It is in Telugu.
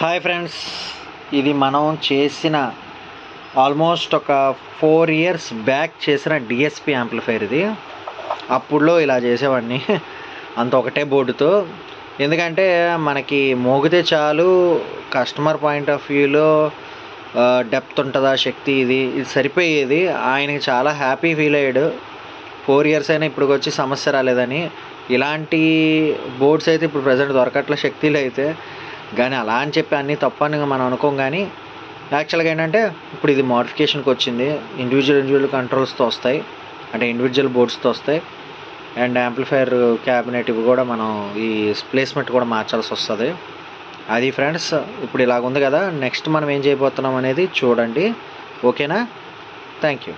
హాయ్ ఫ్రెండ్స్, ఇది మనం చేసిన ఆల్మోస్ట్ ఒక 4 ఇయర్స్ బ్యాక్ చేసిన డిఎస్పి యాంప్లిఫైర్ ఇది. అప్పుడులో ఇలా చేసేవాడిని అంత ఒకటే బోర్డుతో. ఎందుకంటే మనకి మోగితే చాలు, కస్టమర్ పాయింట్ ఆఫ్ వ్యూలో డెప్త్ ఉంటుందా శక్తి, ఇది సరిపోయేది. ఆయనకి చాలా హ్యాపీ ఫీల్ అయ్యాడు. 4 ఇయర్స్ అయినా ఇప్పుడు వచ్చి సమస్య రాలేదని. ఇలాంటి బోర్డ్స్ అయితే ఇప్పుడు ప్రజెంట్ దొరకట్ల శక్తిలో అయితే. కానీ అలా అని చెప్పి అన్నీ తప్పని మనం అనుకోం. కానీ యాక్చువల్గా ఏంటంటే ఇప్పుడు ఇది మోడిఫికేషన్కి వచ్చింది. ఇండివిజువల్ కంట్రోల్స్తో వస్తాయి, అంటే ఇండివిజువల్ బోర్డ్స్తో వస్తాయి. అండ్ యాంప్లిఫైర్ క్యాబినెట్ ఇవి కూడా మనం ఈ ప్లేస్మెంట్ కూడా మార్చాల్సి వస్తుంది. అది ఫ్రెండ్స్, ఇప్పుడు ఇలాగ ఉంది కదా. నెక్స్ట్ మనం ఏం చేయబోతున్నాం అనేది చూడండి. ఓకేనా? Thank you.